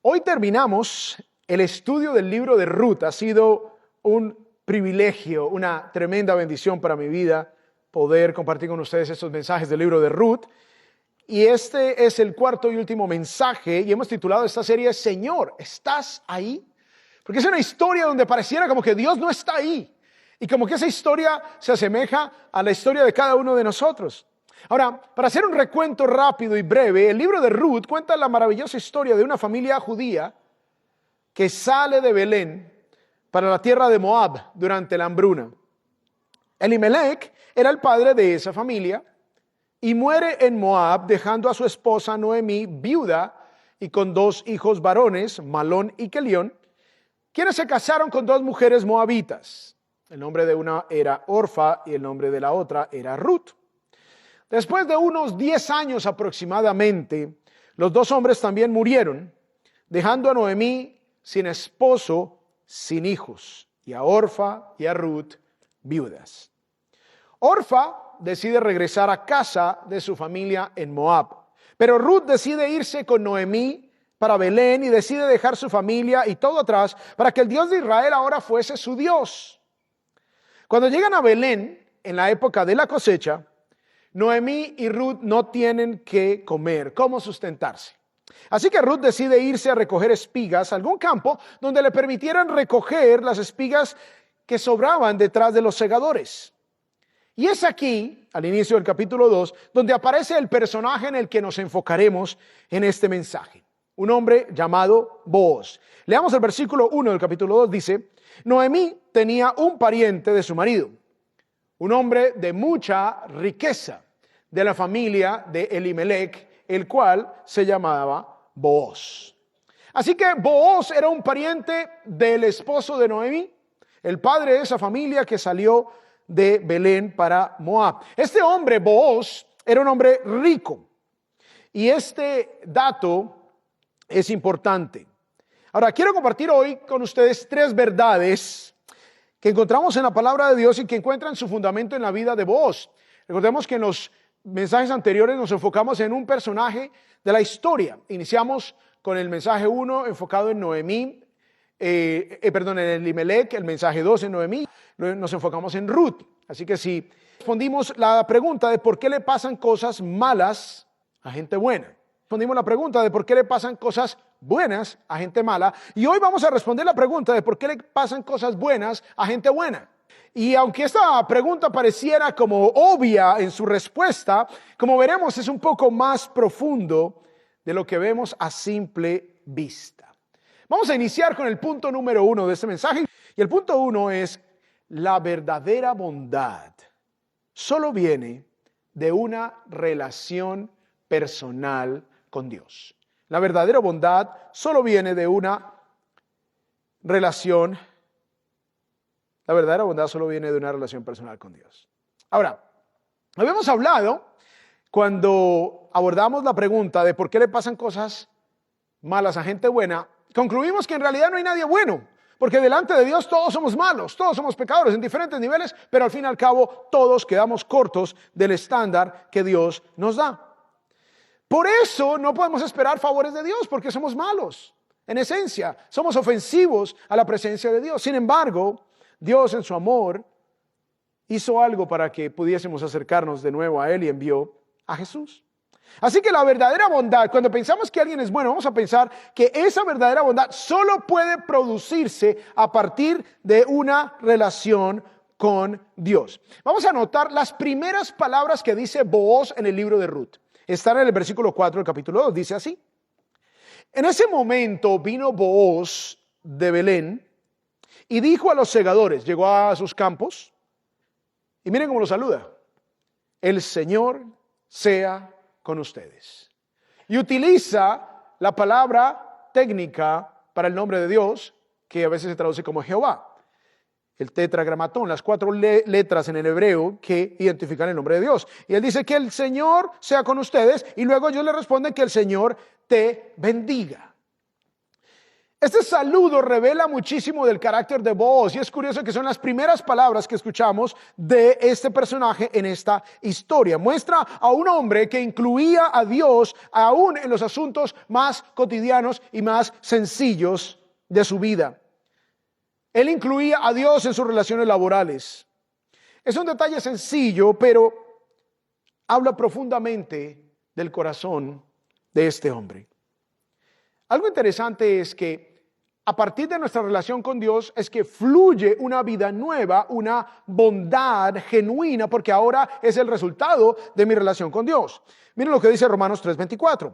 Hoy terminamos el estudio del libro de Ruth. Ha sido un privilegio, una tremenda bendición para mi vida poder compartir con ustedes estos mensajes del libro de Ruth. Y este es el cuarto y último mensaje y hemos titulado esta serie Señor, ¿estás ahí? Porque es una historia donde pareciera como que Dios no está ahí y como que esa historia se asemeja a la historia de cada uno de nosotros. Ahora, para hacer un recuento rápido y breve, el libro de Ruth cuenta la maravillosa historia de una familia judía que sale de Belén para la tierra de Moab durante la hambruna. Elimelech era el padre de esa familia y muere en Moab dejando a su esposa Noemí viuda y con dos hijos varones, Malón y Kelión, quienes se casaron con dos mujeres moabitas. El nombre de una era Orfa y el nombre de la otra era Ruth. Después de unos 10 años aproximadamente, los dos hombres también murieron, dejando a Noemí sin esposo, sin hijos, y a Orfa y a Ruth viudas. Orfa decide regresar a casa de su familia en Moab, pero Ruth decide irse con Noemí para Belén y decide dejar su familia y todo atrás para que el Dios de Israel ahora fuese su Dios. Cuando llegan a Belén, en la época de la cosecha, Noemí y Ruth no tienen que comer, cómo sustentarse. Así que Ruth decide irse a recoger espigas a algún campo donde le permitieran recoger las espigas que sobraban detrás de los segadores. Y es aquí, al inicio del capítulo 2, donde aparece el personaje en el que nos enfocaremos en este mensaje. Un hombre llamado Booz. Leamos el versículo 1 del capítulo 2, dice: Noemí tenía un pariente de su marido, un hombre de mucha riqueza, de la familia de Elimelech, el cual se llamaba Booz. Así que Booz era un pariente del esposo de Noemí, el padre de esa familia que salió de Belén para Moab. Este hombre, Booz, era un hombre rico. Y este dato es importante. Ahora, quiero compartir hoy con ustedes 3 verdades que encontramos en la palabra de Dios y que encuentran su fundamento en la vida de Booz. Recordemos que en los mensajes anteriores nos enfocamos en un personaje de la historia. Iniciamos con el mensaje 1 enfocado en Noemí, en Elimelech, el mensaje 2 en Noemí, nos enfocamos en Ruth. Así que si respondimos la pregunta de por qué le pasan cosas malas a gente buena. Respondimos la pregunta de por qué le pasan cosas buenas a gente mala. Y hoy vamos a responder la pregunta de por qué le pasan cosas buenas a gente buena. Y aunque esta pregunta pareciera como obvia en su respuesta, como veremos es un poco más profundo de lo que vemos a simple vista. Vamos a iniciar con el punto número 1 de este mensaje. Y el punto 1 es: la verdadera bondad solo viene de una relación personal con Dios. La verdadera bondad solo viene de una relación. La verdadera bondad solo viene de una relación personal con Dios. Ahora, habíamos hablado cuando abordamos la pregunta de por qué le pasan cosas malas a gente buena. Concluimos que en realidad no hay nadie bueno, porque delante de Dios todos somos malos, todos somos pecadores en diferentes niveles, pero al fin y al cabo todos quedamos cortos del estándar que Dios nos da. Por eso no podemos esperar favores de Dios, porque somos malos. En esencia, somos ofensivos a la presencia de Dios. Sin embargo, Dios en su amor hizo algo para que pudiésemos acercarnos de nuevo a Él y envió a Jesús. Así que la verdadera bondad, cuando pensamos que alguien es bueno, vamos a pensar que esa verdadera bondad solo puede producirse a partir de una relación con Dios. Vamos a notar las primeras palabras que dice Booz en el libro de Ruth. Están en el versículo 4 del capítulo 2, dice así: en ese momento vino Booz de Belén y dijo a los segadores, llegó a sus campos, y miren cómo lo saluda: el Señor sea con ustedes. Y utiliza la palabra técnica para el nombre de Dios, que a veces se traduce como Jehová. El tetragramatón, las 4 letras en el hebreo que identifican el nombre de Dios. Y él dice que el Señor sea con ustedes, y luego ellos le responden que el Señor te bendiga. Este saludo revela muchísimo del carácter de Booz y es curioso que son las primeras palabras que escuchamos de este personaje en esta historia. Muestra a un hombre que incluía a Dios aún en los asuntos más cotidianos y más sencillos de su vida. Él incluía a Dios en sus relaciones laborales. Es un detalle sencillo, pero habla profundamente del corazón de este hombre. Algo interesante es que a partir de nuestra relación con Dios es que fluye una vida nueva, una bondad genuina, porque ahora es el resultado de mi relación con Dios. Miren lo que dice Romanos 3:24.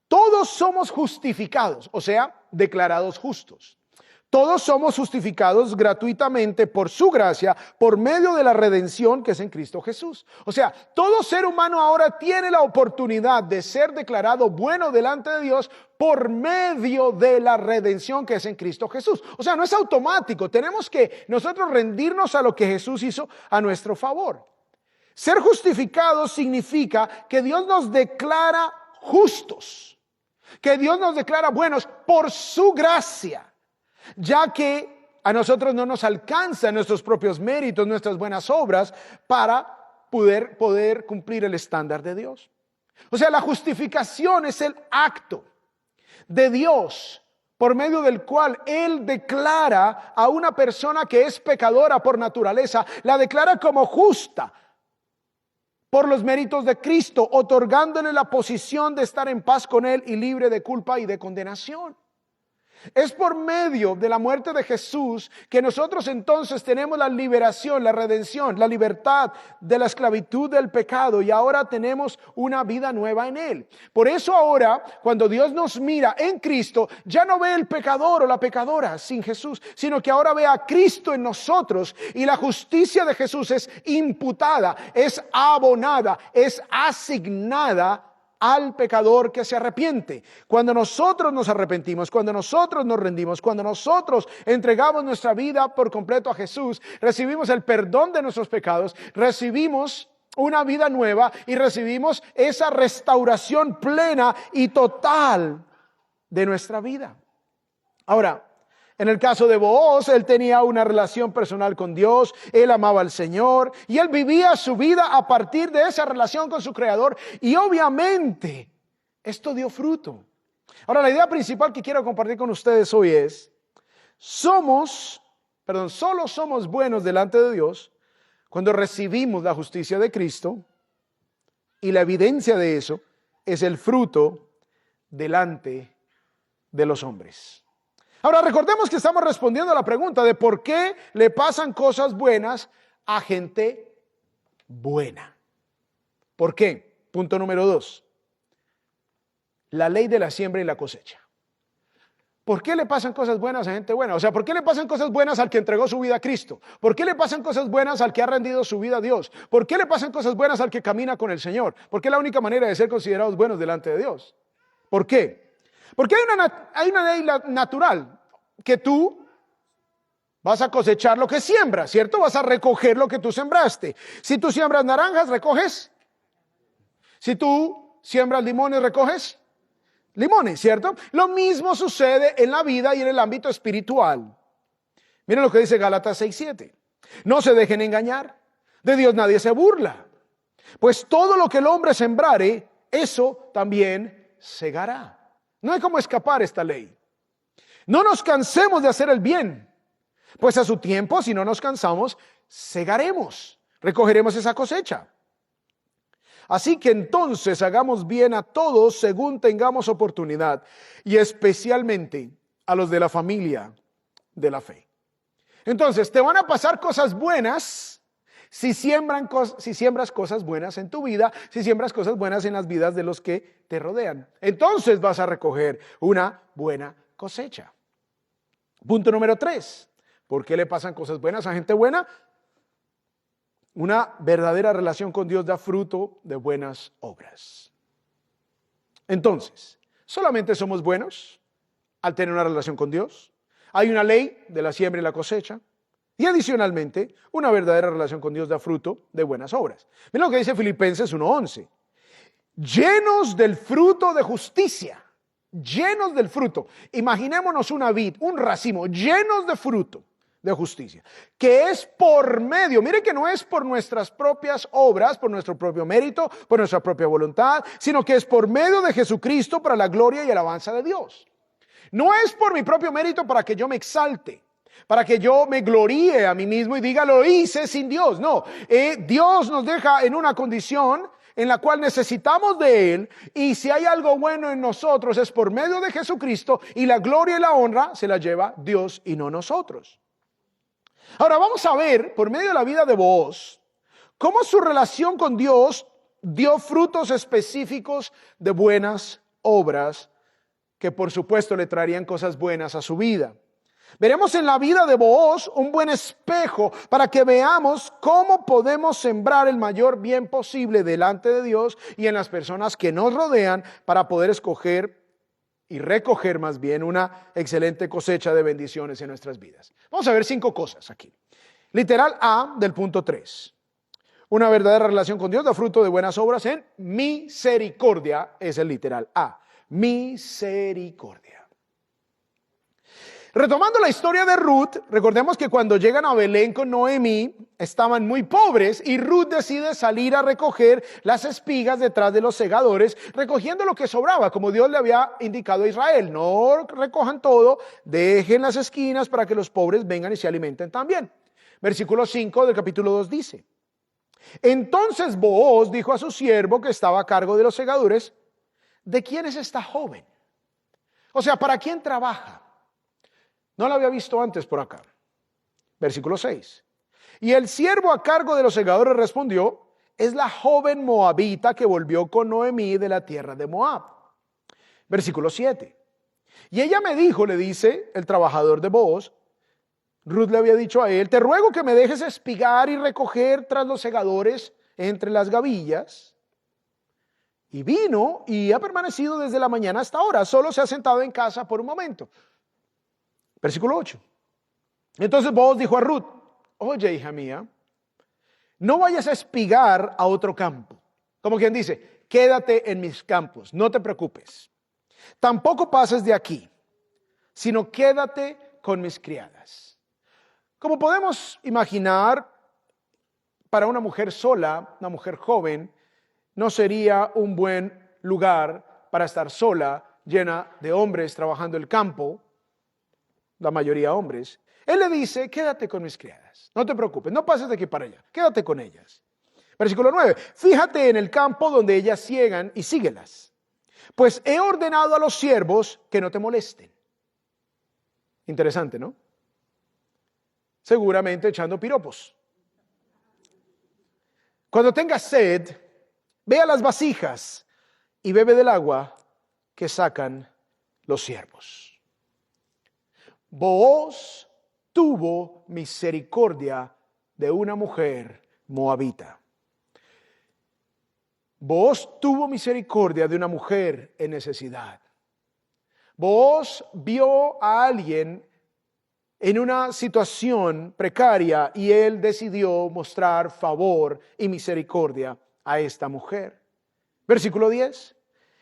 Todos somos justificados, o sea, declarados justos. Todos somos justificados gratuitamente por su gracia, por medio de la redención que es en Cristo Jesús. O sea, todo ser humano ahora tiene la oportunidad de ser declarado bueno delante de Dios por medio de la redención que es en Cristo Jesús. O sea, no es automático. Tenemos que nosotros rendirnos a lo que Jesús hizo a nuestro favor. Ser justificados significa que Dios nos declara justos, que Dios nos declara buenos por su gracia. Ya que a nosotros no nos alcanzan nuestros propios méritos, nuestras buenas obras para poder cumplir el estándar de Dios. O sea, la justificación es el acto de Dios por medio del cual Él declara a una persona que es pecadora por naturaleza, la declara como justa por los méritos de Cristo, otorgándole la posición de estar en paz con Él y libre de culpa y de condenación. Es por medio de la muerte de Jesús que nosotros entonces tenemos la liberación, la redención, la libertad de la esclavitud del pecado y ahora tenemos una vida nueva en Él. Por eso ahora, cuando Dios nos mira en Cristo, ya no ve el pecador o la pecadora sin Jesús, sino que ahora ve a Cristo en nosotros y la justicia de Jesús es imputada, es abonada, es asignada al pecador que se arrepiente. Cuando nosotros nos arrepentimos, cuando nosotros nos rendimos, cuando nosotros entregamos nuestra vida por completo a Jesús, recibimos el perdón de nuestros pecados, recibimos una vida nueva y recibimos esa restauración plena y total de nuestra vida. Ahora, en el caso de Booz, él tenía una relación personal con Dios, él amaba al Señor y él vivía su vida a partir de esa relación con su Creador y obviamente esto dio fruto. Ahora, la idea principal que quiero compartir con ustedes hoy es, solo somos buenos delante de Dios cuando recibimos la justicia de Cristo y la evidencia de eso es el fruto delante de los hombres. Ahora recordemos que estamos respondiendo a la pregunta de por qué le pasan cosas buenas a gente buena. ¿Por qué? Punto número 2. La ley de la siembra y la cosecha. ¿Por qué le pasan cosas buenas a gente buena? O sea, ¿por qué le pasan cosas buenas al que entregó su vida a Cristo? ¿Por qué le pasan cosas buenas al que ha rendido su vida a Dios? ¿Por qué le pasan cosas buenas al que camina con el Señor? Porque es la única manera de ser considerados buenos delante de Dios. ¿Por qué? Porque hay una ley natural, que tú vas a cosechar lo que siembras, ¿cierto? Vas a recoger lo que tú sembraste. Si tú siembras naranjas, recoges. Si tú siembras limones, recoges limones, ¿cierto? Lo mismo sucede en la vida y en el ámbito espiritual. Miren lo que dice Gálatas 6:7. No se dejen engañar, de Dios nadie se burla, pues todo lo que el hombre sembrare, eso también segará. No hay cómo escapar esta ley. No nos cansemos de hacer el bien, pues a su tiempo, si no nos cansamos, segaremos, recogeremos esa cosecha. Así que entonces hagamos bien a todos según tengamos oportunidad, y especialmente a los de la familia de la fe. Entonces, te van a pasar cosas buenas si siembras cosas buenas en tu vida, si siembras cosas buenas en las vidas de los que te rodean. Entonces vas a recoger una buena cosecha. Punto número 3. ¿Por qué le pasan cosas buenas a gente buena? Una verdadera relación con Dios da fruto de buenas obras. Entonces, ¿solamente somos buenos al tener una relación con Dios? Hay una ley de la siembra y la cosecha. Y adicionalmente, una verdadera relación con Dios da fruto de buenas obras. Miren lo que dice Filipenses 1:11. Llenos del fruto de justicia. llenos del fruto. Imaginémonos una vid, un racimo, llenos de fruto de justicia, que es por medio, mire que no es por nuestras propias obras, por nuestro propio mérito, por nuestra propia voluntad, sino que es por medio de Jesucristo para la gloria y alabanza de Dios. No es por mi propio mérito para que yo me exalte, para que yo me gloríe a mí mismo y diga lo hice sin Dios. No, Dios nos deja en una condición en la cual necesitamos de Él, y si hay algo bueno en nosotros es por medio de Jesucristo, y la gloria y la honra se la lleva Dios y no nosotros. Ahora vamos a ver, por medio de la vida de Booz, cómo su relación con Dios dio frutos específicos de buenas obras, que por supuesto le traerían cosas buenas a su vida. Veremos en la vida de Booz un buen espejo para que veamos cómo podemos sembrar el mayor bien posible delante de Dios y en las personas que nos rodean, para poder escoger y recoger más bien una excelente cosecha de bendiciones en nuestras vidas. Vamos a ver 5 cosas aquí. Literal A del punto 3. Una verdadera relación con Dios da fruto de buenas obras en misericordia, es el literal A. Misericordia. Retomando la historia de Ruth, recordemos que cuando llegan a Belén con Noemí, estaban muy pobres y Ruth decide salir a recoger las espigas detrás de los segadores, recogiendo lo que sobraba, como Dios le había indicado a Israel. No recojan todo, dejen las esquinas para que los pobres vengan y se alimenten también. Versículo 5 del capítulo 2 dice: entonces Booz dijo a su siervo que estaba a cargo de los segadores: ¿de quién es esta joven? O sea, ¿para quién trabaja? No la había visto antes por acá. Versículo 6. Y el siervo a cargo de los segadores respondió: es la joven moabita que volvió con Noemí de la tierra de Moab. Versículo 7. Y ella me dijo, le dice el trabajador de Booz, Ruth le había dicho a él: te ruego que me dejes espigar y recoger tras los segadores entre las gavillas. Y vino y ha permanecido desde la mañana hasta ahora. Solo se ha sentado en casa por un momento. Versículo 8. Entonces Booz dijo a Ruth: oye, hija mía, no vayas a espigar a otro campo. Como quien dice, quédate en mis campos, no te preocupes. Tampoco pases de aquí, sino quédate con mis criadas. Como podemos imaginar, para una mujer sola, una mujer joven, no sería un buen lugar para estar sola, llena de hombres trabajando el campo, la mayoría hombres. Él le dice: quédate con mis criadas, no te preocupes, no pases de aquí para allá, quédate con ellas. Versículo 9. Fíjate en el campo donde ellas ciegan y síguelas, pues he ordenado a los siervos que no te molesten. Interesante, ¿no? Seguramente echando piropos. Cuando tengas sed, ve a las vasijas y bebe del agua que sacan los siervos. Booz tuvo misericordia de una mujer moabita. Booz tuvo misericordia de una mujer en necesidad. Booz vio a alguien en una situación precaria y él decidió mostrar favor y misericordia a esta mujer. Versículo 10.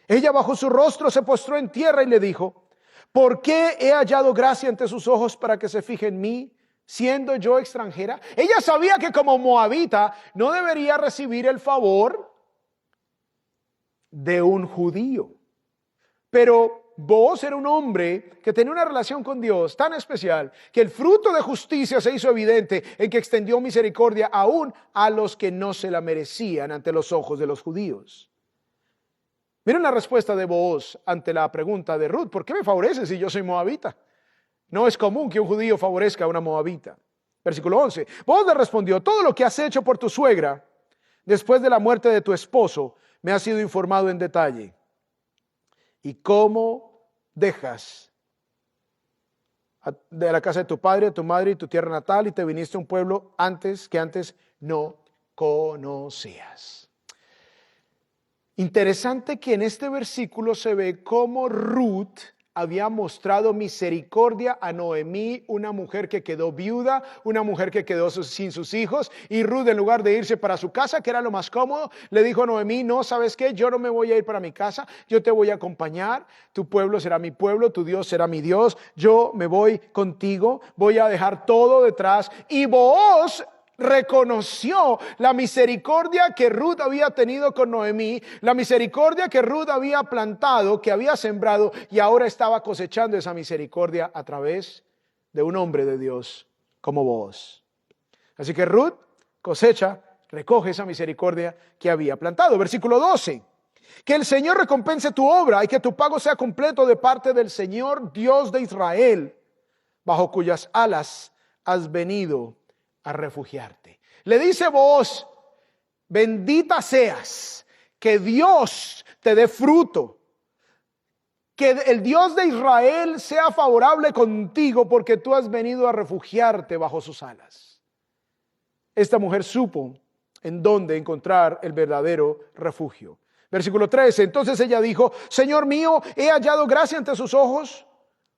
Ella bajó su rostro, se postró en tierra y le dijo: ¿por qué he hallado gracia ante sus ojos para que se fije en mí, siendo yo extranjera? Ella sabía que como moabita no debería recibir el favor de un judío. Pero Booz era un hombre que tenía una relación con Dios tan especial que el fruto de justicia se hizo evidente en que extendió misericordia aún a los que no se la merecían ante los ojos de los judíos. Miren la respuesta de Booz ante la pregunta de Ruth: ¿por qué me favoreces si yo soy moabita? No es común que un judío favorezca a una moabita. Versículo 11. Booz le respondió: todo lo que has hecho por tu suegra después de la muerte de tu esposo me ha sido informado en detalle. ¿Y cómo dejas de la casa de tu padre, de tu madre y tu tierra natal y te viniste a un pueblo que antes no conocías? Interesante que en este versículo se ve cómo Ruth había mostrado misericordia a Noemí, una mujer que quedó viuda, una mujer que quedó sin sus hijos, y Ruth, en lugar de irse para su casa, que era lo más cómodo, le dijo a Noemí: no, ¿sabes qué? Yo no me voy a ir para mi casa, yo te voy a acompañar, tu pueblo será mi pueblo, tu Dios será mi Dios, yo me voy contigo, voy a dejar todo detrás. Y Booz reconoció la misericordia que Ruth había tenido con Noemí, la misericordia que Ruth había plantado, que había sembrado, y ahora estaba cosechando esa misericordia a través de un hombre de Dios como Booz. Así que Ruth cosecha, recoge esa misericordia que había plantado. Versículo 12. Que el Señor recompense tu obra y que tu pago sea completo de parte del Señor Dios de Israel, bajo cuyas alas has venido a refugiarte. Le dice Booz: bendita seas, que Dios te dé fruto, que el Dios de Israel sea favorable contigo, porque tú has venido a refugiarte bajo sus alas. Esta mujer supo en dónde encontrar el verdadero refugio. Versículo 13. Entonces ella dijo: Señor mío, he hallado gracia ante sus ojos,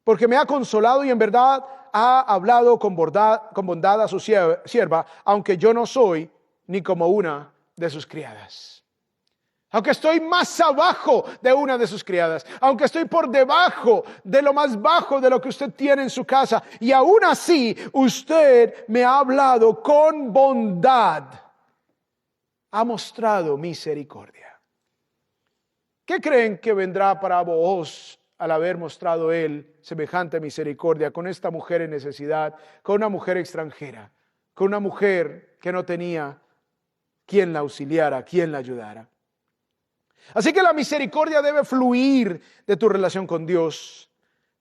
porque me ha consolado y en verdad ha hablado con bondad a su sierva, aunque yo no soy ni como una de sus criadas. Aunque estoy más abajo de una de sus criadas, aunque estoy por debajo de lo más bajo de lo que usted tiene en su casa, y aún así usted me ha hablado con bondad, ha mostrado misericordia. ¿Qué creen que vendrá para Booz al haber mostrado él semejante misericordia con esta mujer en necesidad, con una mujer extranjera, con una mujer que no tenía quien la auxiliara, quien la ayudara? Así que la misericordia debe fluir de tu relación con Dios,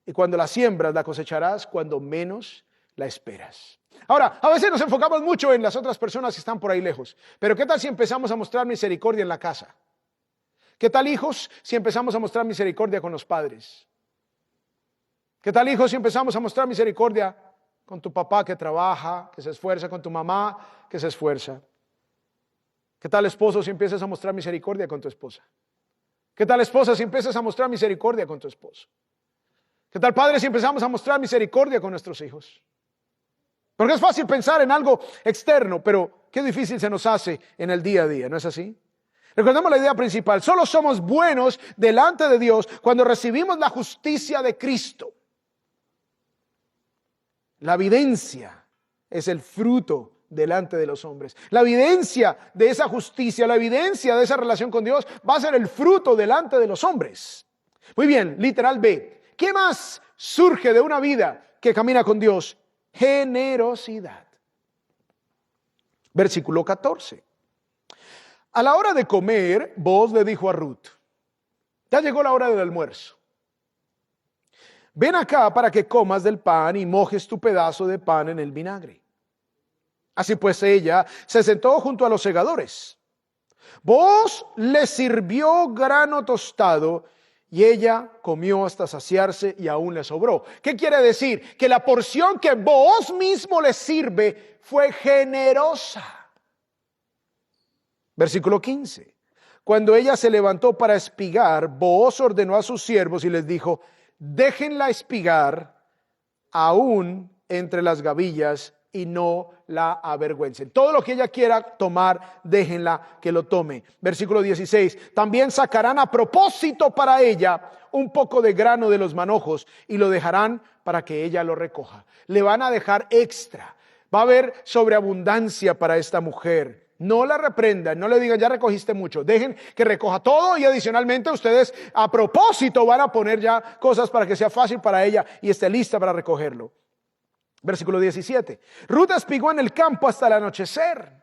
y cuando la siembras la cosecharás cuando menos la esperas. Ahora, a veces nos enfocamos mucho en las otras personas que están por ahí lejos, pero ¿qué tal si empezamos a mostrar misericordia en la casa? ¿Qué tal, hijos, si empezamos a mostrar misericordia con los padres? ¿Qué tal, hijos, si empezamos a mostrar misericordia con tu papá que trabaja, que se esfuerza, con tu mamá que se esfuerza? ¿Qué tal, esposo, si empiezas a mostrar misericordia con tu esposa? ¿Qué tal, esposa, si empiezas a mostrar misericordia con tu esposo? ¿Qué tal, padre, si empezamos a mostrar misericordia con nuestros hijos? Porque es fácil pensar en algo externo, pero qué difícil se nos hace en el día a día, ¿no es así? Recordemos la idea principal: solo somos buenos delante de Dios cuando recibimos la justicia de Cristo. La evidencia es el fruto delante de los hombres. La evidencia de esa justicia, la evidencia de esa relación con Dios va a ser el fruto delante de los hombres. Muy bien, literal B. ¿Qué más surge de una vida que camina con Dios? Generosidad. Versículo 14. A la hora de comer, Booz le dijo a Ruth: ya llegó la hora del almuerzo. Ven acá para que comas del pan y mojes tu pedazo de pan en el vinagre. Así pues ella se sentó junto a los segadores. Booz le sirvió grano tostado y ella comió hasta saciarse y aún le sobró. ¿Qué quiere decir? Que la porción que Booz mismo le sirve fue generosa. Versículo 15. Cuando ella se levantó para espigar, Booz ordenó a sus siervos y les dijo: déjenla espigar aún entre las gavillas y no la avergüencen. Todo lo que ella quiera tomar, déjenla que lo tome. Versículo 16. También sacarán a propósito para ella un poco de grano de los manojos y lo dejarán para que ella lo recoja. Le van a dejar extra. Va a haber sobreabundancia para esta mujer. No la reprendan, no le digan: ya recogiste mucho. Dejen que recoja todo, y adicionalmente ustedes a propósito van a poner ya cosas para que sea fácil para ella y esté lista para recogerlo. Versículo 17. Ruth espigó en el campo hasta el anochecer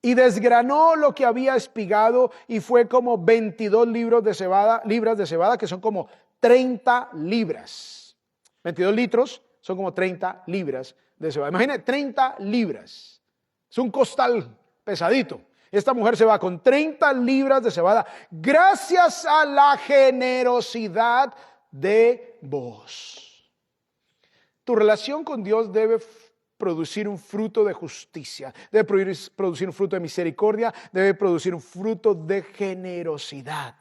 y desgranó lo que había espigado, y fue como 22 libras de cebada, que son como 30 libras. 22 litros son como 30 libras de cebada. Imagine 30 libras. Es un costal pesadito. Esta mujer se va con 30 libras de cebada gracias a la generosidad de Booz. Tu relación con Dios debe producir un fruto de justicia, debe producir un fruto de misericordia, debe producir un fruto de generosidad.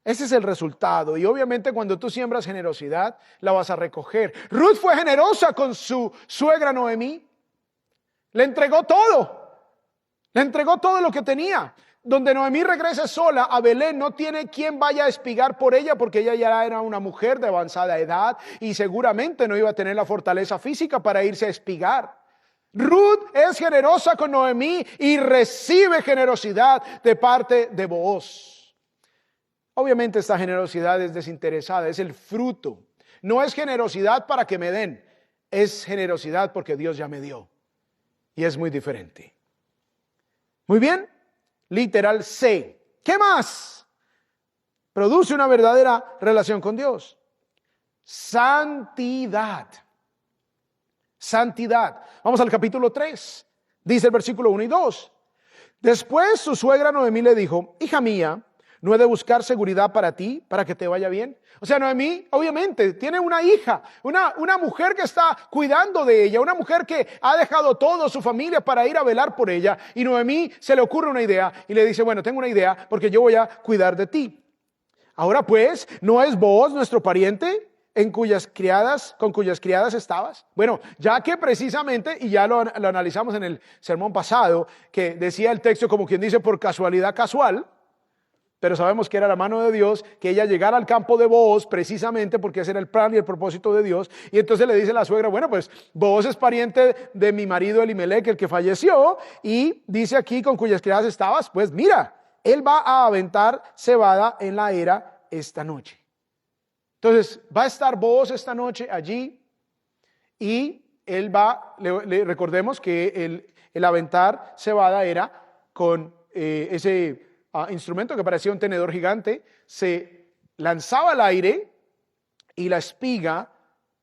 Ese es el resultado. Y obviamente cuando tú siembras generosidad, la vas a recoger. Ruth fue generosa con su suegra Noemí. Le entregó todo. Le entregó todo lo que tenía. Donde Noemí regrese sola a Belén, no tiene quien vaya a espigar por ella, porque ella ya era una mujer de avanzada edad y seguramente no iba a tener la fortaleza física para irse a espigar. Ruth es generosa con Noemí y recibe generosidad de parte de Booz. Obviamente esta generosidad es desinteresada, es el fruto. No es generosidad para que me den, es generosidad porque Dios ya me dio. Y es muy diferente. Muy bien, literal C. ¿Qué más produce una verdadera relación con Dios? Santidad. Santidad. Vamos al capítulo 3. Dice el versículo 1 y 2. Después su suegra Noemí le dijo: hija mía, ¿no he de buscar seguridad para ti, para que te vaya bien? O sea, Noemí obviamente tiene una hija, una mujer que está cuidando de ella, una mujer que ha dejado toda su familia para ir a velar por ella. Y Noemí se le ocurre una idea y le dice: bueno, tengo una idea porque yo voy a cuidar de ti. Ahora pues, ¿no es vos nuestro pariente con cuyas criadas estabas? Bueno, ya que precisamente, y ya lo analizamos en el sermón pasado, que decía el texto como quien dice por casualidad casual, pero sabemos que era la mano de Dios, que ella llegara al campo de Booz precisamente porque ese era el plan y el propósito de Dios. Y entonces le dice la suegra: bueno, pues Booz es pariente de mi marido Elimelech, el que falleció, y dice aquí con cuyas criadas estabas. Pues mira, él va a aventar cebada en la era esta noche. Entonces va a estar Booz esta noche allí y él va, recordemos que el aventar cebada era con ese instrumento que parecía un tenedor gigante, se lanzaba al aire y la espiga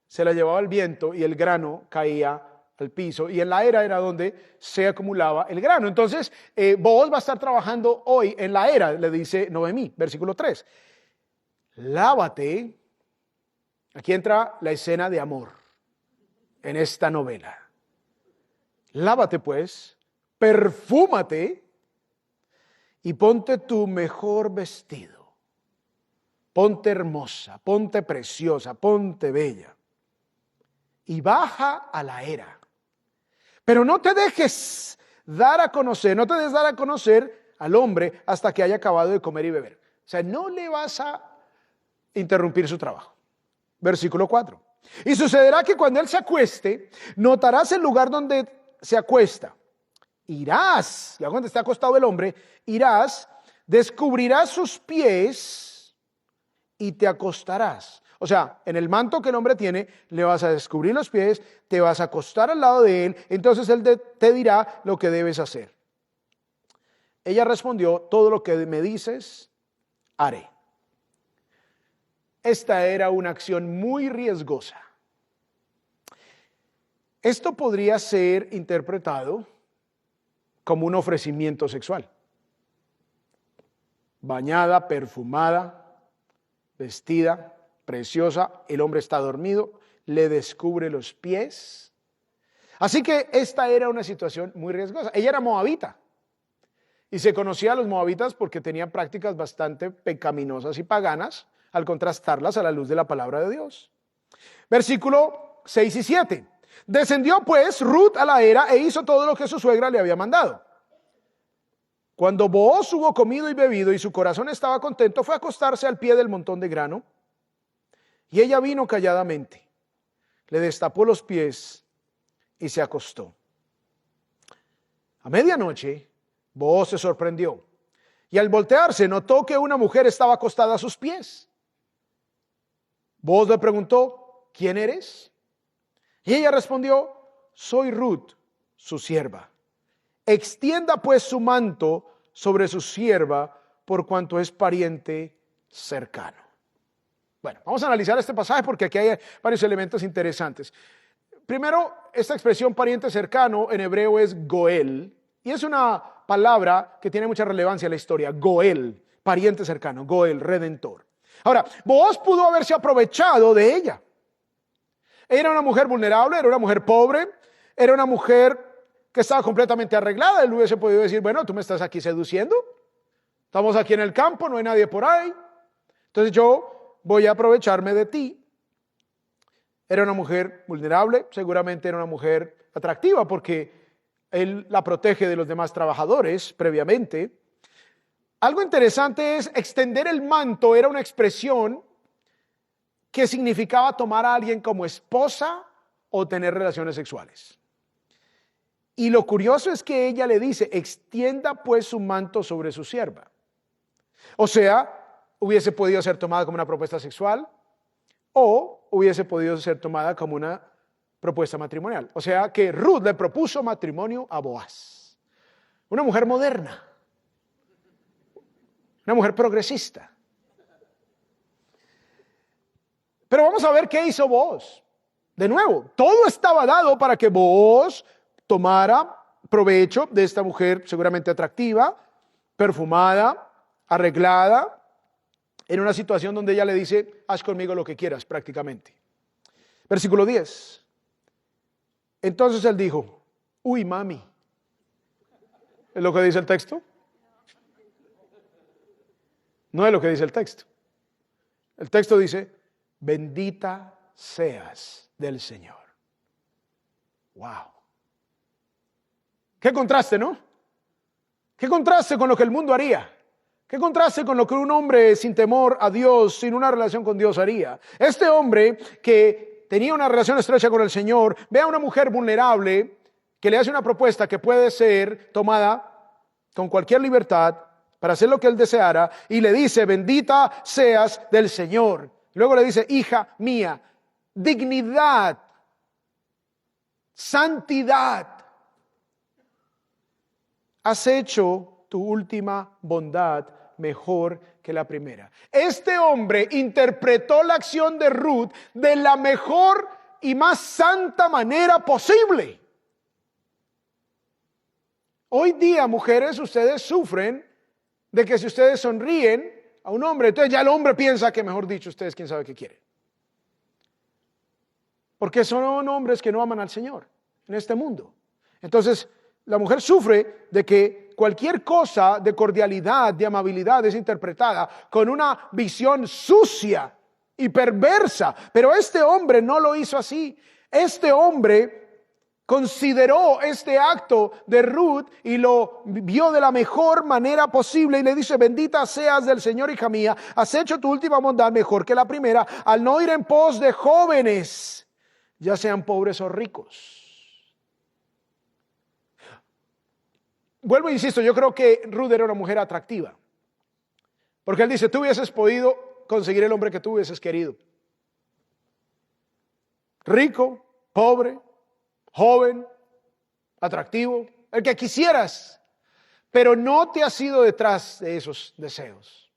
se la llevaba el viento y el grano caía al piso, y en la era donde se acumulaba el grano. Entonces Booz va a estar trabajando hoy en la era, le dice Noemí, versículo 3. Lávate. Aquí entra la escena de amor en esta novela. Lávate pues, perfúmate y ponte tu mejor vestido. Ponte hermosa, ponte preciosa, ponte bella. Y baja a la era. Pero no te dejes dar a conocer, no te des dar a conocer al hombre hasta que haya acabado de comer y beber. O sea, no le vas a interrumpir su trabajo. Versículo 4. Y sucederá que cuando él se acueste, notarás el lugar donde se acuesta. Irás, ya cuando esté acostado el hombre, irás, descubrirás sus pies y te acostarás. O sea, en el manto que el hombre tiene, le vas a descubrir los pies, te vas a acostar al lado de él, entonces él te dirá lo que debes hacer. Ella respondió: todo lo que me dices, haré. Esta era una acción muy riesgosa. Esto podría ser interpretado como un ofrecimiento sexual. Bañada, perfumada, vestida, preciosa, el hombre está dormido, le descubre los pies. Así que esta era una situación muy riesgosa. Ella era moabita y se conocía a los moabitas porque tenían prácticas bastante pecaminosas y paganas, al contrastarlas a la luz de la palabra de Dios. Versículo 6 y 7. Descendió pues Ruth a la era e hizo todo lo que su suegra le había mandado. Cuando Booz hubo comido y bebido y su corazón estaba contento, fue a acostarse al pie del montón de grano. Y ella vino calladamente, le destapó los pies y se acostó. A medianoche, Booz se sorprendió y al voltearse notó que una mujer estaba acostada a sus pies. Booz le preguntó: ¿quién eres? Y ella respondió: soy Ruth, su sierva. Extienda pues su manto sobre su sierva, por cuanto es pariente cercano. Bueno, vamos a analizar este pasaje porque aquí hay varios elementos interesantes. Primero, esta expresión pariente cercano en hebreo es goel, y es una palabra que tiene mucha relevancia en la historia. Goel, pariente cercano, goel, redentor. Ahora, Booz pudo haberse aprovechado de ella. Era una mujer vulnerable, era una mujer pobre, era una mujer que estaba completamente arreglada. Él hubiese podido decir: bueno, tú me estás aquí seduciendo, estamos aquí en el campo, no hay nadie por ahí, Entonces yo voy a aprovecharme de ti. Era una mujer vulnerable, seguramente era una mujer atractiva porque él la protege de los demás trabajadores previamente. Algo interesante es extender el manto, era una expresión que significaba tomar a alguien como esposa o tener relaciones sexuales. Y lo curioso es que ella le dice, extienda pues su manto sobre su sierva. O sea, hubiese podido ser tomada como una propuesta sexual o hubiese podido ser tomada como una propuesta matrimonial. O sea que Ruth le propuso matrimonio a Boaz. Una mujer moderna. Una mujer progresista. Pero vamos a ver qué hizo Booz. De nuevo, todo estaba dado para que Booz tomara provecho de esta mujer seguramente atractiva, perfumada, arreglada, en una situación donde ella le dice, haz conmigo lo que quieras prácticamente. Versículo 10. Entonces él dijo, uy mami. ¿Es lo que dice el texto? No es lo que dice el texto. El texto dice, bendita seas del Señor. Wow. Qué contraste, ¿no? Qué contraste con lo que el mundo haría. Qué contraste con lo que un hombre sin temor a Dios, sin una relación con Dios haría. Este hombre que tenía una relación estrecha con el Señor, ve a una mujer vulnerable que le hace una propuesta que puede ser tomada con cualquier libertad para hacer lo que él deseara y le dice, bendita seas del Señor. Luego le dice, hija mía, dignidad, santidad. Has hecho tu última bondad mejor que la primera. Este hombre interpretó la acción de Ruth de la mejor y más santa manera posible. Hoy día, mujeres, ustedes sufren de que si ustedes sonríen a un hombre, entonces ya el hombre piensa que, mejor dicho, ustedes quién sabe qué quieren. Porque son hombres que no aman al Señor en este mundo. Entonces, la mujer sufre de que cualquier cosa de cordialidad, de amabilidad es interpretada con una visión sucia y perversa. Pero este hombre no lo hizo así. Este hombre consideró este acto de Ruth y lo vio de la mejor manera posible y le dice, bendita seas del Señor, hija mía, has hecho tu última bondad mejor que la primera al no ir en pos de jóvenes, ya sean pobres o ricos. Vuelvo e insisto, yo creo que Ruth era una mujer atractiva. Porque él dice, tú hubieses podido conseguir el hombre que tú hubieses querido. Rico, pobre, joven, atractivo, el que quisieras. Pero no te has ido detrás de esos deseos.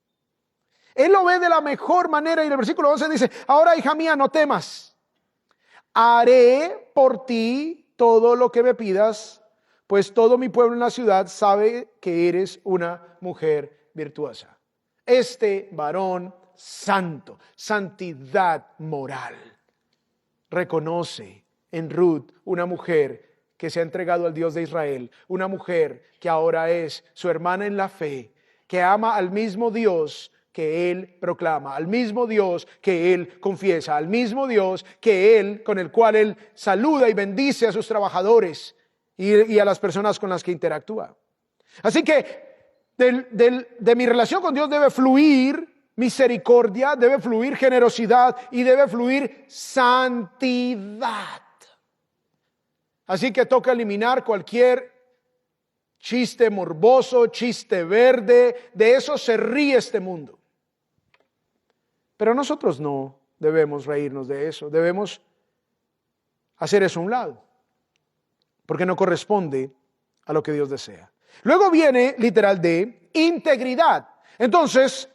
Él lo ve de la mejor manera y en el versículo 11 dice, ahora hija mía, no temas. Haré por ti todo lo que me pidas, pues todo mi pueblo en la ciudad sabe que eres una mujer virtuosa. Este varón santo, santidad moral, reconoce en Ruth una mujer que se ha entregado al Dios de Israel, una mujer que ahora es su hermana en la fe, que ama al mismo Dios que él proclama, al mismo Dios que él confiesa, al mismo Dios con el cual él saluda y bendice a sus trabajadores y a las personas con las que interactúa. Así que de mi relación con Dios debe fluir misericordia, debe fluir generosidad y debe fluir santidad. Así que toca eliminar cualquier chiste morboso, chiste verde, de eso se ríe este mundo. Pero nosotros no debemos reírnos de eso, debemos hacer eso a un lado, porque no corresponde a lo que Dios desea. Luego viene literal de integridad. Entonces,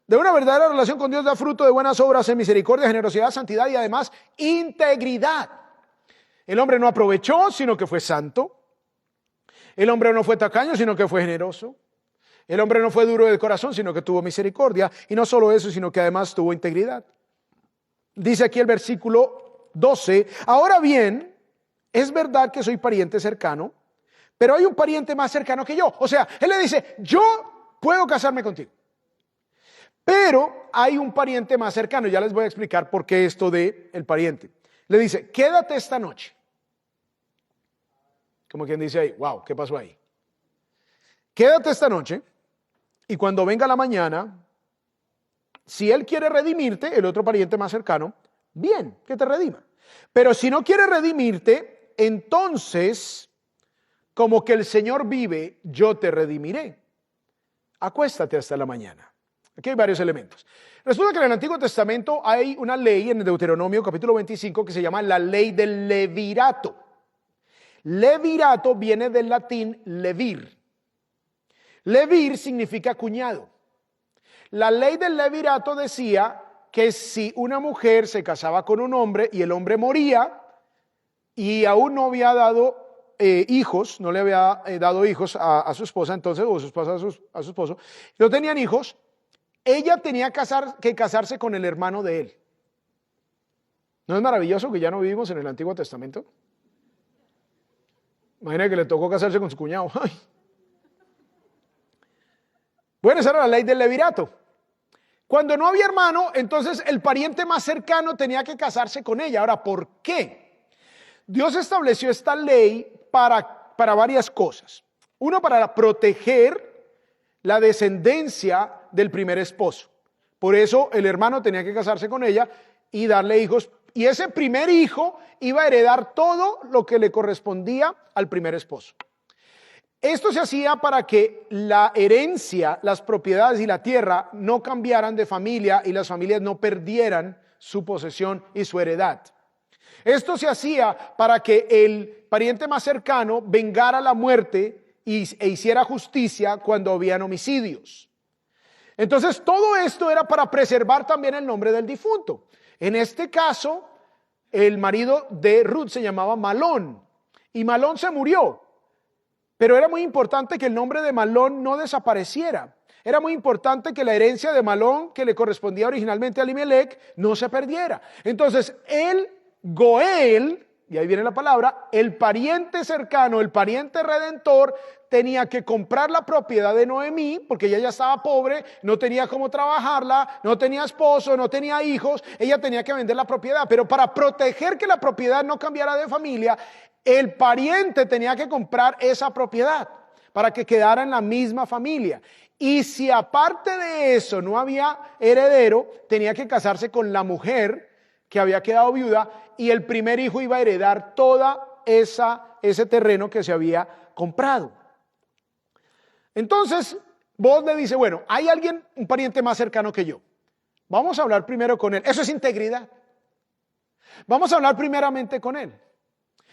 de una verdadera relación con Dios da fruto de buenas obras en misericordia, generosidad, santidad y además integridad. El hombre no aprovechó, sino que fue santo. El hombre no fue tacaño, sino que fue generoso. El hombre no fue duro de corazón, sino que tuvo misericordia. Y no solo eso, sino que además tuvo integridad. Dice aquí el versículo 12, ahora bien, es verdad que soy pariente cercano, pero hay un pariente más cercano que yo. O sea, él le dice, yo puedo casarme contigo, Pero hay un pariente más cercano, ya les voy a explicar por qué esto de el pariente. Le dice, quédate esta noche. Como quien dice ahí, wow, ¿qué pasó ahí? Quédate esta noche y cuando venga la mañana, si él quiere redimirte, el otro pariente más cercano, bien, que te redima. Pero si no quiere redimirte, entonces, como que el Señor vive, yo te redimiré. Acuéstate hasta la mañana. Aquí hay varios elementos. Resulta que en el Antiguo Testamento hay una ley en Deuteronomio capítulo 25 que se llama la ley del levirato. Levirato viene del latín levir. Levir significa cuñado. La ley del levirato decía que si una mujer se casaba con un hombre y el hombre moría y aún no había dado hijos, no le había dado hijos a su esposa entonces, o su esposa a su esposo, no tenían hijos, ella tenía que casarse con el hermano de él. ¿No es maravilloso que ya no vivimos en el Antiguo Testamento? Imagina que le tocó casarse con su cuñado. Ay. Bueno, esa era la ley del levirato. Cuando no había hermano, entonces el pariente más cercano tenía que casarse con ella. Ahora, ¿por qué? Dios estableció esta ley para varias cosas. Uno, para proteger la descendencia del primer esposo. Por eso el hermano tenía que casarse con ella y darle hijos. Y ese primer hijo iba a heredar todo lo que le correspondía al primer esposo. Esto se hacía para que la herencia, las propiedades y la tierra no cambiaran de familia y las familias no perdieran su posesión y su heredad. Esto se hacía para que el pariente más cercano vengara la muerte e hiciera justicia cuando habían homicidios. Entonces todo esto era para preservar también el nombre del difunto. En este caso, el marido de Ruth se llamaba Malón y Malón se murió. Pero era muy importante que el nombre de Malón no desapareciera. Era muy importante que la herencia de Malón, que le correspondía originalmente a Elimelec, no se perdiera. Entonces, el Goel, y ahí viene la palabra, el pariente cercano, el pariente redentor, tenía que comprar la propiedad de Noemí, porque ella ya estaba pobre, no tenía cómo trabajarla, no tenía esposo, no tenía hijos, ella tenía que vender la propiedad. Pero para proteger que la propiedad no cambiara de familia, el pariente tenía que comprar esa propiedad para que quedara en la misma familia. Y si aparte de eso no había heredero, tenía que casarse con la mujer que había quedado viuda y el primer hijo iba a heredar toda ese terreno que se había comprado. Entonces, Booz le dice, bueno, hay alguien, un pariente más cercano que yo. Vamos a hablar primero con él. Eso es integridad. Vamos a hablar primeramente con él.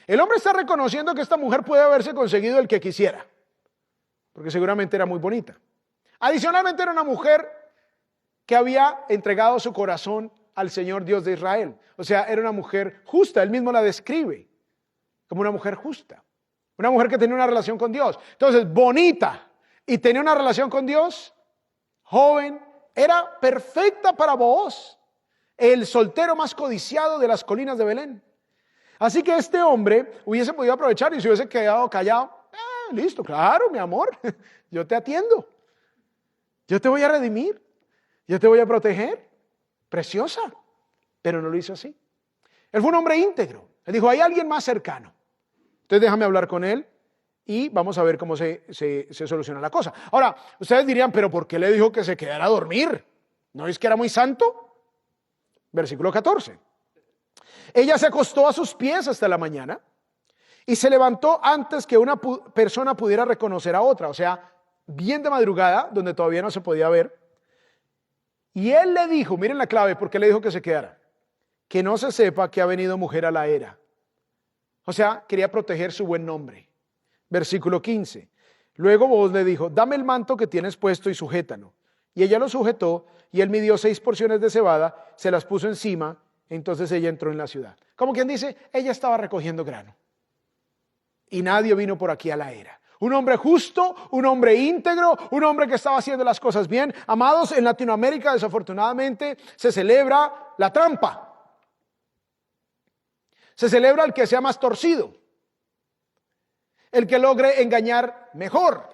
El hombre está reconociendo que esta mujer puede haberse conseguido el que quisiera, porque seguramente era muy bonita. Adicionalmente era una mujer que había entregado su corazón al Señor Dios de Israel. O sea, era una mujer justa, él mismo la describe como una mujer justa, una mujer que tenía una relación con Dios. Entonces, bonita y tenía una relación con Dios, joven, era perfecta para Booz, el soltero más codiciado de las colinas de Belén. Así que este hombre hubiese podido aprovechar y se hubiese quedado callado. Listo, claro, mi amor, yo te atiendo. Yo te voy a redimir. Yo te voy a proteger. Preciosa. Pero no lo hizo así. Él fue un hombre íntegro. Él dijo, hay alguien más cercano. Entonces déjame hablar con él y vamos a ver cómo se soluciona la cosa. Ahora, ustedes dirían, pero ¿por qué le dijo que se quedara a dormir? ¿No es que era muy santo? Versículo 14. Ella se acostó a sus pies hasta la mañana y se levantó antes que una persona pudiera reconocer a otra, o sea, bien de madrugada, donde todavía no se podía ver. Y él le dijo, miren la clave, ¿por qué le dijo que se quedara? Que no se sepa que ha venido mujer a la era. O sea, quería proteger su buen nombre. Versículo 15. Luego Booz le dijo, dame el manto que tienes puesto y sujétalo. Y ella lo sujetó y él midió 6 porciones de cebada, se las puso encima. Entonces ella entró en la ciudad. Como quien dice, ella estaba recogiendo grano. Y nadie vino por aquí a la era. Un hombre justo, un hombre íntegro, un hombre que estaba haciendo las cosas bien. Amados, en Latinoamérica desafortunadamente se celebra la trampa. Se celebra el que sea más torcido. El que logre engañar mejor.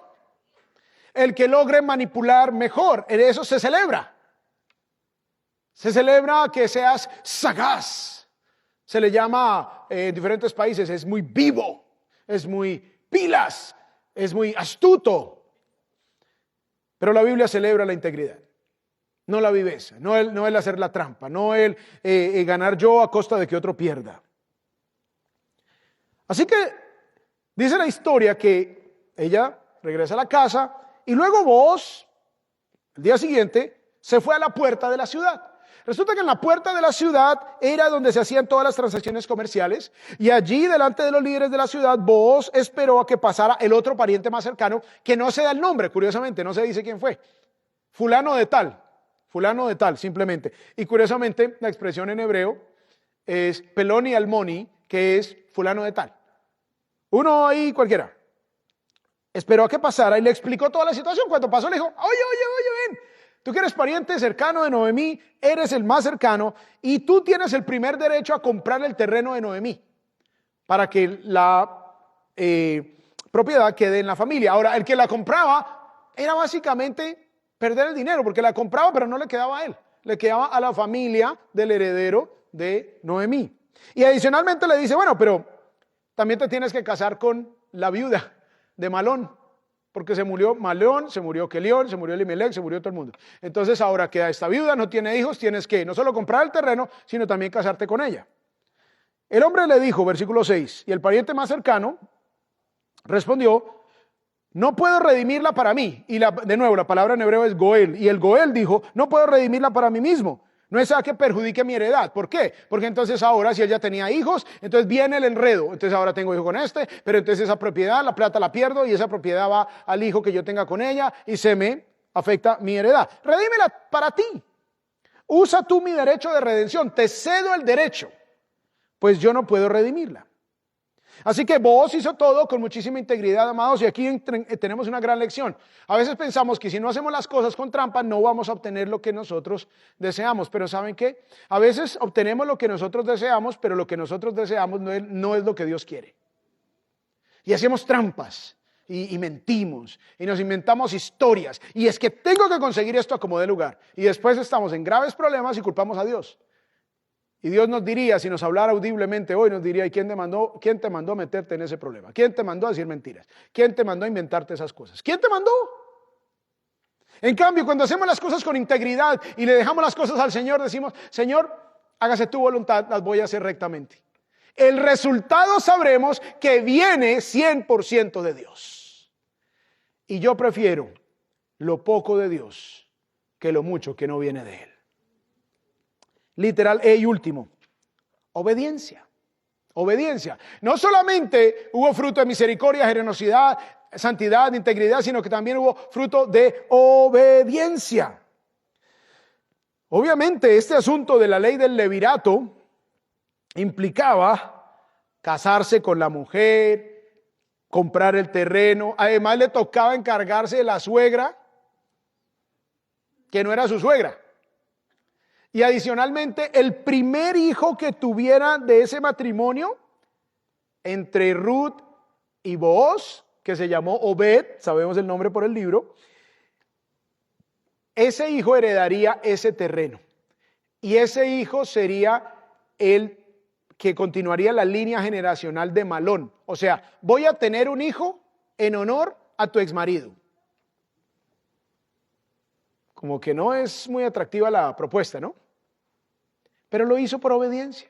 El que logre manipular mejor. En eso se celebra. Se celebra que seas sagaz. Se le llama en diferentes países, es muy vivo, es muy pilas, es muy astuto. Pero la Biblia celebra la integridad, no la viveza, no el hacer la trampa, no el ganar yo a costa de que otro pierda. Así que dice la historia que ella regresa a la casa y luego Booz, el día siguiente, se fue a la puerta de la ciudad. Resulta que en la puerta de la ciudad era donde se hacían todas las transacciones comerciales y allí delante de los líderes de la ciudad Booz esperó a que pasara el otro pariente más cercano, que no se da el nombre, curiosamente, no se dice quién fue. Fulano de tal simplemente. Y curiosamente la expresión en hebreo es peloni almoni, que es fulano de tal. Uno ahí cualquiera. Esperó a que pasara y le explicó toda la situación. Cuando pasó le dijo, oye, ven. Tú que eres pariente cercano de Noemí, eres el más cercano y tú tienes el primer derecho a comprar el terreno de Noemí para que la propiedad quede en la familia. Ahora, el que la compraba era básicamente perder el dinero, porque la compraba pero no le quedaba a él, le quedaba a la familia del heredero de Noemí. Y adicionalmente le dice, bueno, pero también te tienes que casar con la viuda de Malón. Porque se murió Malón, se murió Kelión, se murió Elimelech, se murió todo el mundo. Entonces ahora queda esta viuda, no tiene hijos, tienes que no solo comprar el terreno, sino también casarte con ella. El hombre le dijo, versículo 6, y el pariente más cercano respondió, no puedo redimirla para mí. Y de nuevo, la palabra en hebreo es Goel. Y el Goel dijo, no puedo redimirla para mí mismo. No es a que perjudique mi heredad. ¿Por qué? Porque entonces ahora si ella tenía hijos, entonces viene el enredo. Entonces ahora tengo hijo con este, pero entonces esa propiedad, la plata la pierdo y esa propiedad va al hijo que yo tenga con ella y se me afecta mi heredad. Redímela para ti. Usa tú mi derecho de redención. Te cedo el derecho, pues yo no puedo redimirla. Así que Booz hizo todo con muchísima integridad, amados, y aquí tenemos una gran lección. A veces pensamos que si no hacemos las cosas con trampa no vamos a obtener lo que nosotros deseamos, pero ¿saben qué? A veces obtenemos lo que nosotros deseamos, pero lo que nosotros deseamos no es lo que Dios quiere. Y hacemos trampas y mentimos y nos inventamos historias y es que tengo que conseguir esto a como dé lugar y después estamos en graves problemas y culpamos a Dios. Y Dios nos diría, si nos hablara audiblemente hoy, nos diría, ¿y quién te mandó a meterte en ese problema? ¿Quién te mandó a decir mentiras? ¿Quién te mandó a inventarte esas cosas? ¿Quién te mandó? En cambio, cuando hacemos las cosas con integridad y le dejamos las cosas al Señor, decimos, Señor, hágase tu voluntad, las voy a hacer rectamente. El resultado sabremos que viene 100% de Dios. Y yo prefiero lo poco de Dios que lo mucho que no viene de Él. Literal, y último, obediencia. Obediencia. No solamente hubo fruto de misericordia, generosidad, santidad, integridad, sino que también hubo fruto de obediencia. Obviamente, este asunto de la ley del levirato implicaba casarse con la mujer, comprar el terreno. Además, le tocaba encargarse de la suegra, que no era su suegra. Y adicionalmente, el primer hijo que tuviera de ese matrimonio entre Ruth y Booz, que se llamó Obed, sabemos el nombre por el libro, ese hijo heredaría ese terreno. Y ese hijo sería el que continuaría la línea generacional de Malón. O sea, voy a tener un hijo en honor a tu exmarido. Como que no es muy atractiva la propuesta, ¿no? Pero lo hizo por obediencia.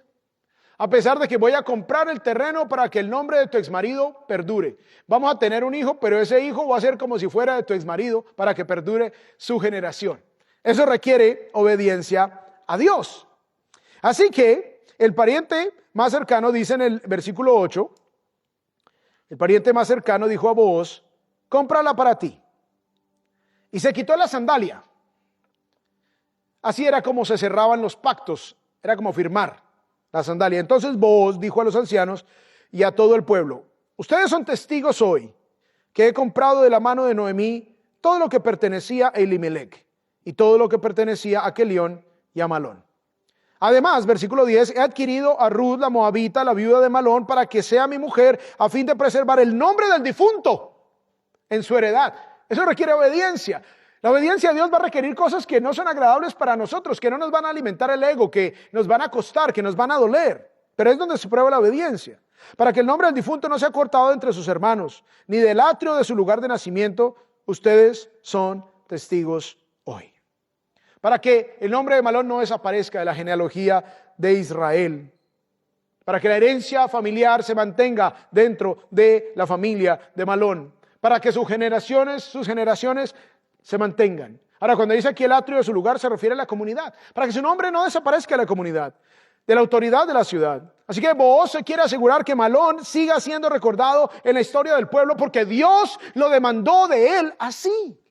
A pesar de que voy a comprar el terreno para que el nombre de tu exmarido perdure. Vamos a tener un hijo, pero ese hijo va a ser como si fuera de tu exmarido para que perdure su generación. Eso requiere obediencia a Dios. Así que el pariente más cercano dice en el versículo 8, el pariente más cercano dijo a Booz, cómprala para ti. Y se quitó la sandalia. Así era como se cerraban los pactos, era como firmar la sandalia. Entonces Booz dijo a los ancianos y a todo el pueblo, ustedes son testigos hoy que he comprado de la mano de Noemí todo lo que pertenecía a Elimelech y todo lo que pertenecía a Kelión y a Malón. Además, versículo 10, he adquirido a Ruth la moabita, la viuda de Malón, para que sea mi mujer a fin de preservar el nombre del difunto en su heredad. Eso requiere obediencia. La obediencia a Dios va a requerir cosas que no son agradables para nosotros, que no nos van a alimentar el ego, que nos van a costar, que nos van a doler. Pero es donde se prueba la obediencia. Para que el nombre del difunto no sea cortado entre sus hermanos, ni del atrio de su lugar de nacimiento, ustedes son testigos hoy. Para que el nombre de Malón no desaparezca de la genealogía de Israel. Para que la herencia familiar se mantenga dentro de la familia de Malón. Para que sus generaciones se mantengan. Ahora, cuando dice aquí el atrio de su lugar, se refiere a la comunidad. Para que su nombre no desaparezca de la comunidad, de la autoridad de la ciudad. Así que Booz se quiere asegurar que Malón siga siendo recordado en la historia del pueblo porque Dios lo demandó de él así.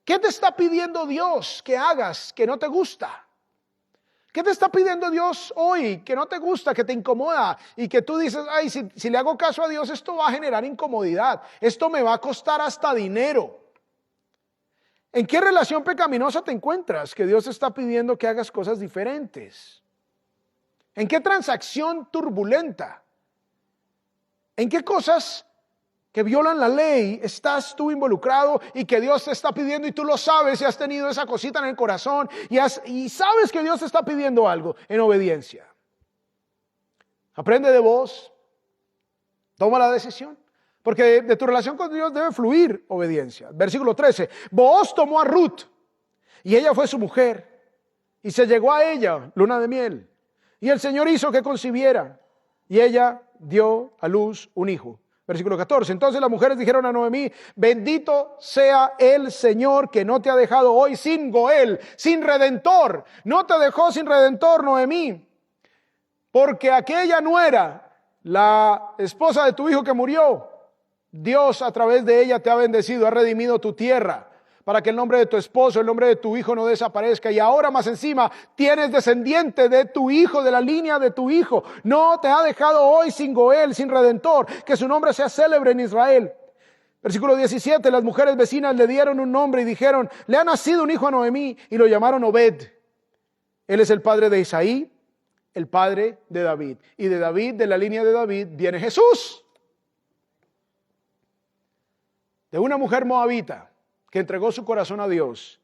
¿Qué te está pidiendo Dios que hagas que no te gusta? ¿Qué te está pidiendo Dios hoy que no te gusta, que te incomoda y que tú dices, ay, si le hago caso a Dios esto va a generar incomodidad, esto me va a costar hasta dinero? ¿En qué relación pecaminosa te encuentras que Dios te está pidiendo que hagas cosas diferentes? ¿En qué transacción turbulenta? ¿En qué cosas que violan la ley estás tú involucrado y que Dios te está pidiendo y tú lo sabes y has tenido esa cosita en el corazón y sabes que Dios te está pidiendo algo en obediencia? Aprende de vos, toma la decisión, porque de tu relación con Dios debe fluir obediencia. Versículo 13, Booz tomó a Ruth y ella fue su mujer y se llegó a ella luna de miel y el Señor hizo que concibiera y ella dio a luz un hijo. Versículo 14, entonces las mujeres dijeron a Noemí, bendito sea el Señor que no te ha dejado hoy sin Goel, sin redentor. No te dejó sin redentor, Noemí, porque aquella nuera, la esposa de tu hijo que murió, Dios a través de ella te ha bendecido, ha redimido tu tierra, para que el nombre de tu esposo, el nombre de tu hijo no desaparezca. Y ahora más encima tienes descendiente de tu hijo, de la línea de tu hijo. No te ha dejado hoy sin Goel, sin redentor, que su nombre sea célebre en Israel. Versículo 17, las mujeres vecinas le dieron un nombre y dijeron, le ha nacido un hijo a Noemí, y lo llamaron Obed. Él es el padre de Isaí, el padre de David. Y de David, de la línea de David, viene Jesús. De una mujer moabita que entregó su corazón a Dios,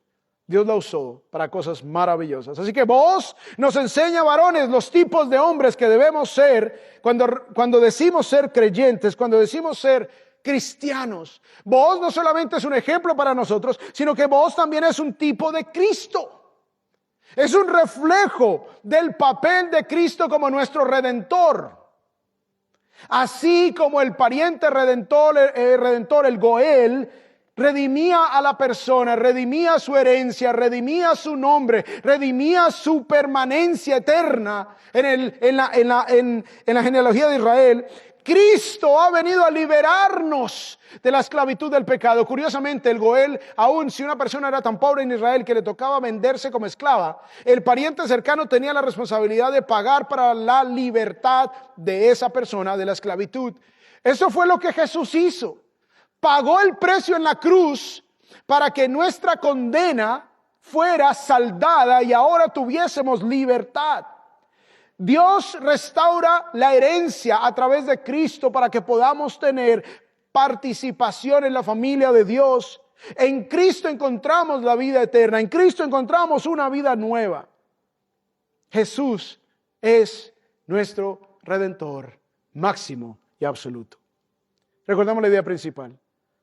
Dios la usó para cosas maravillosas. Así que Booz nos enseña, varones, los tipos de hombres que debemos ser cuando decimos ser creyentes, cuando decimos ser cristianos. Booz no solamente es un ejemplo para nosotros, sino que Booz también es un tipo de Cristo. Es un reflejo del papel de Cristo como nuestro Redentor. Así como el pariente redentor, el Goel, redimía a la persona, redimía su herencia, redimía su nombre, redimía su permanencia eterna en la genealogía de Israel. Cristo ha venido a liberarnos de la esclavitud del pecado. Curiosamente, el Goel, aun si una persona era tan pobre en Israel que le tocaba venderse como esclava, el pariente cercano tenía la responsabilidad de pagar para la libertad de esa persona de la esclavitud. Eso fue lo que Jesús hizo. Pagó el precio en la cruz para que nuestra condena fuera saldada y ahora tuviésemos libertad. Dios restaura la herencia a través de Cristo para que podamos tener participación en la familia de Dios. En Cristo encontramos la vida eterna, en Cristo encontramos una vida nueva. Jesús es nuestro Redentor máximo y absoluto. Recordamos la idea principal.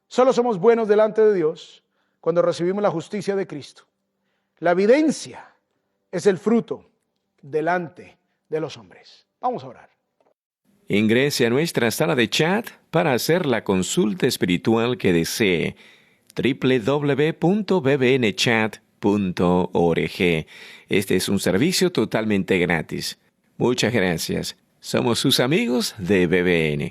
Solo somos buenos delante de Dios cuando recibimos la justicia de Cristo. La evidencia es el fruto delante de los hombres. Vamos a orar. Ingrese a nuestra sala de chat para hacer la consulta espiritual que desee. www.bbnchat.org. Este es un servicio totalmente gratis. Muchas gracias. Somos sus amigos de BBN.